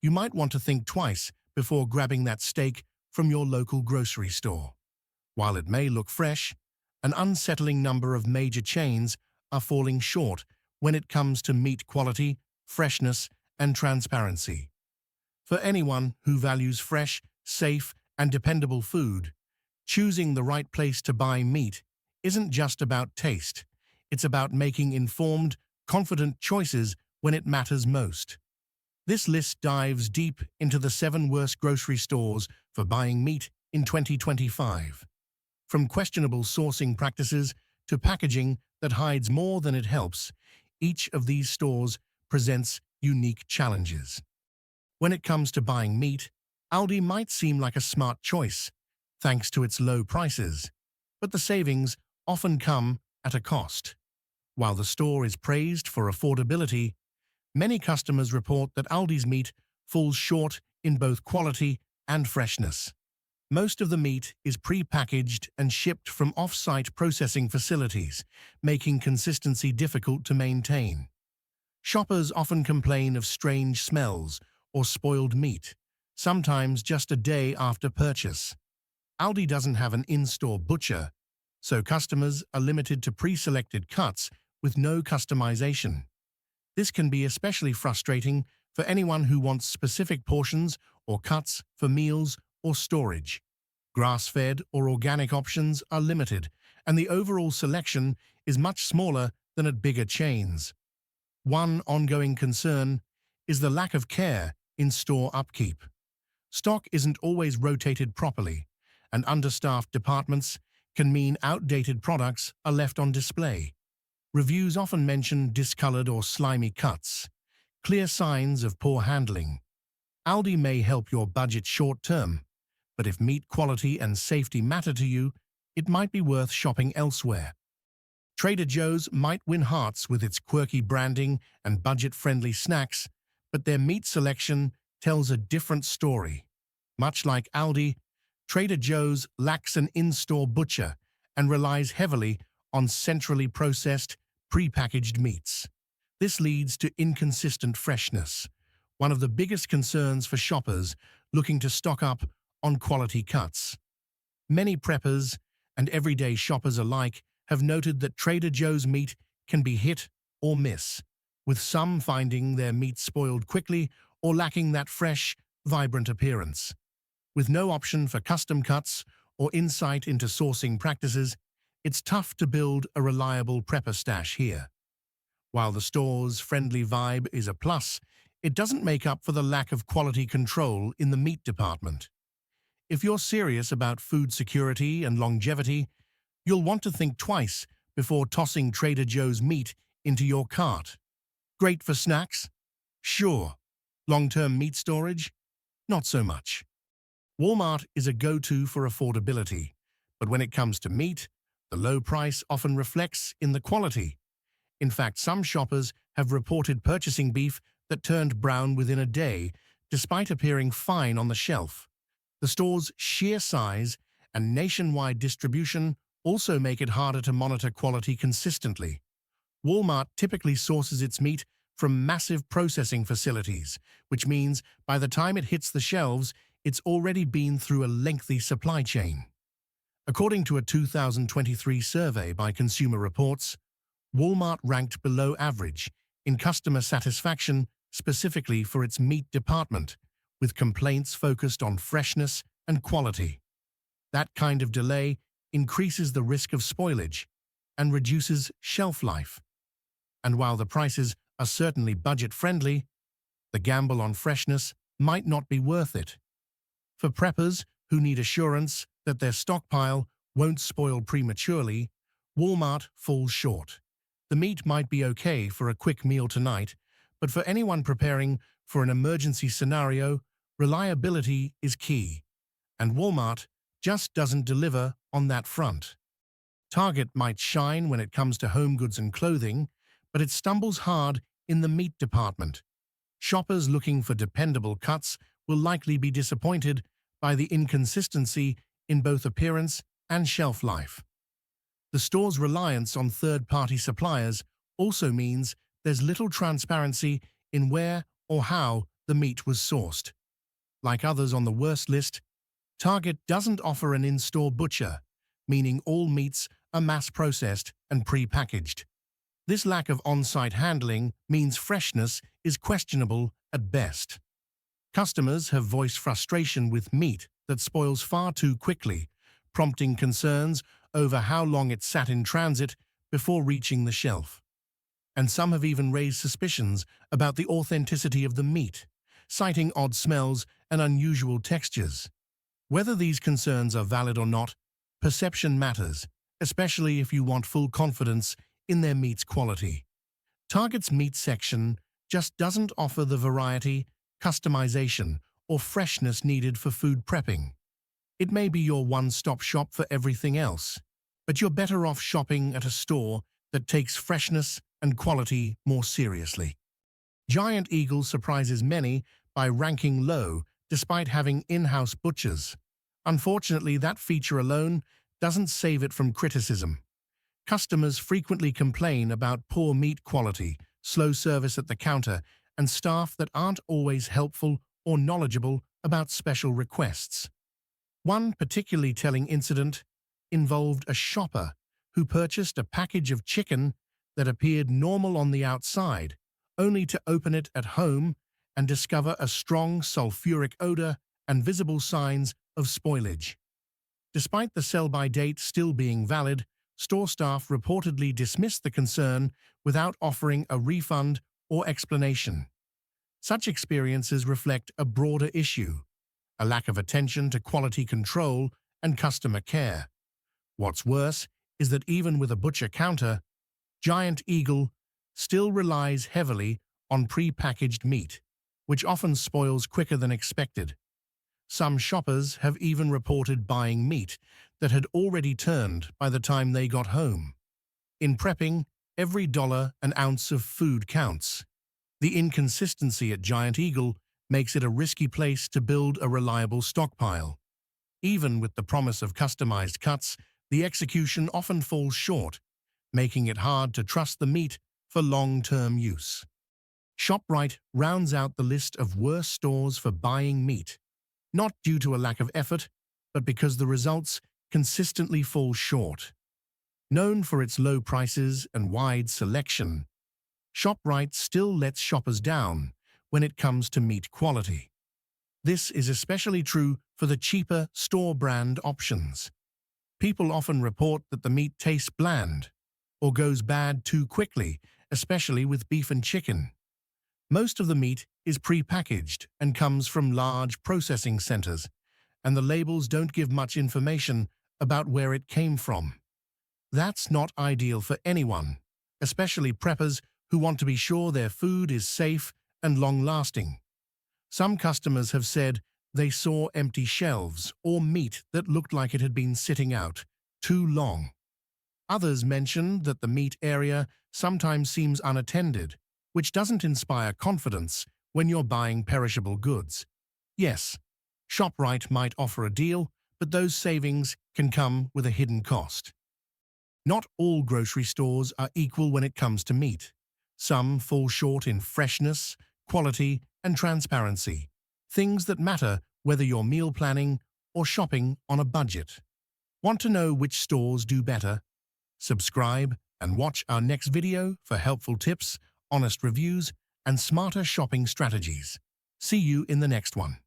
you might want to think twice before grabbing that steak from your local grocery store. While it may look fresh, an unsettling number of major chains are falling short when it comes to meat quality, freshness, and transparency. For anyone who values fresh, safe, and dependable food, choosing the right place to buy meat isn't just about taste. It's about making informed, confident choices when it matters most. This list dives deep into the 7 worst grocery stores for buying meat in 2025. From questionable sourcing practices to packaging that hides more than it helps, each of these stores presents unique challenges. When it comes to buying meat, Aldi might seem like a smart choice, thanks to its low prices, but the savings often come at a cost. While the store is praised for affordability, many customers report that Aldi's meat falls short in both quality and freshness. Most of the meat is pre-packaged and shipped from off-site processing facilities, making consistency difficult to maintain. Shoppers often complain of strange smells or spoiled meat, sometimes just a day after purchase. Aldi doesn't have an in-store butcher, so customers are limited to pre-selected cuts with no customization. This can be especially frustrating for anyone who wants specific portions or cuts for meals or storage. Grass-fed or organic options are limited, and the overall selection is much smaller than at bigger chains. One ongoing concern is the lack of care in store upkeep. Stock isn't always rotated properly, and understaffed departments can mean outdated products are left on display. Reviews often mention discolored or slimy cuts, clear signs of poor handling. Aldi may help your budget short-term, but if meat quality and safety matter to you, it might be worth shopping elsewhere. Trader Joe's might win hearts with its quirky branding and budget-friendly snacks, but their meat selection tells a different story. Much like Aldi, Trader Joe's lacks an in-store butcher and relies heavily on centrally processed, pre-packaged meats. This leads to inconsistent freshness, one of the biggest concerns for shoppers looking to stock up on quality cuts. Many preppers and everyday shoppers alike have noted that Trader Joe's meat can be hit or miss, with some finding their meat spoiled quickly or lacking that fresh, vibrant appearance. With no option for custom cuts or insight into sourcing practices, it's tough to build a reliable prepper stash here. While the store's friendly vibe is a plus, it doesn't make up for the lack of quality control in the meat department. If you're serious about food security and longevity, you'll want to think twice before tossing Trader Joe's meat into your cart. Great for snacks? Sure. Long-term meat storage? Not so much. Walmart is a go-to for affordability, but when it comes to meat, the low price often reflects in the quality. In fact, some shoppers have reported purchasing beef that turned brown within a day, despite appearing fine on the shelf. The store's sheer size and nationwide distribution also make it harder to monitor quality consistently. Walmart typically sources its meat from massive processing facilities, which means by the time it hits the shelves, it's already been through a lengthy supply chain. According to a 2023 survey by Consumer Reports, Walmart ranked below average in customer satisfaction specifically for its meat department, with complaints focused on freshness and quality. That kind of delay increases the risk of spoilage and reduces shelf life. And while the prices are certainly budget-friendly, the gamble on freshness might not be worth it. For preppers who need assurance that their stockpile won't spoil prematurely, Walmart falls short. The meat might be okay for a quick meal tonight, but for anyone preparing for an emergency scenario, reliability is key, and Walmart just doesn't deliver on that front. Target might shine when it comes to home goods and clothing, but it stumbles hard in the meat department. Shoppers looking for dependable cuts will likely be disappointed by the inconsistency in both appearance and shelf life. The store's reliance on third-party suppliers also means there's little transparency in where or how the meat was sourced. Like others on the worst list, Target doesn't offer an in-store butcher, meaning all meats are mass-processed and pre-packaged. This lack of on-site handling means freshness is questionable at best. Customers have voiced frustration with meat that spoils far too quickly, prompting concerns over how long it sat in transit before reaching the shelf. And some have even raised suspicions about the authenticity of the meat, citing odd smells and unusual textures. Whether these concerns are valid or not, perception matters, especially if you want full confidence in their meat's quality. Target's meat section just doesn't offer the variety, customization, or freshness needed for food prepping. It may be your one-stop shop for everything else, but you're better off shopping at a store that takes freshness and quality more seriously. Giant Eagle surprises many by ranking low despite having in-house butchers. Unfortunately, that feature alone doesn't save it from criticism. Customers frequently complain about poor meat quality, slow service at the counter, and staff that aren't always helpful or knowledgeable about special requests. One particularly telling incident involved a shopper who purchased a package of chicken that appeared normal on the outside, only to open it at home and discover a strong sulfuric odor and visible signs of spoilage. Despite the sell-by date still being valid, store staff reportedly dismissed the concern without offering a refund or explanation. Such experiences reflect a broader issue, a lack of attention to quality control and customer care. What's worse is that even with a butcher counter, Giant Eagle still relies heavily on pre-packaged meat, which often spoils quicker than expected. Some shoppers have even reported buying meat that had already turned by the time they got home. In prepping, every dollar and ounce of food counts. The inconsistency at Giant Eagle makes it a risky place to build a reliable stockpile. Even with the promise of customized cuts, the execution often falls short, making it hard to trust the meat for long-term use. ShopRite rounds out the list of worst stores for buying meat, not due to a lack of effort, but because the results consistently fall short. Known for its low prices and wide selection, ShopRite still lets shoppers down when it comes to meat quality. This is especially true for the cheaper store-brand options. People often report that the meat tastes bland or goes bad too quickly, especially with beef and chicken. Most of the meat is pre-packaged and comes from large processing centers, and the labels don't give much information about where it came from. That's not ideal for anyone, especially preppers who want to be sure their food is safe and long-lasting. Some customers have said they saw empty shelves or meat that looked like it had been sitting out too long. Others mentioned that the meat area sometimes seems unattended, which doesn't inspire confidence when you're buying perishable goods. Yes, ShopRite might offer a deal, but those savings can come with a hidden cost. Not all grocery stores are equal when it comes to meat. Some fall short in freshness, quality, and transparency, things that matter whether you're meal planning or shopping on a budget. Want to know which stores do better? Subscribe and watch our next video for helpful tips, honest reviews, and smarter shopping strategies. See you in the next one.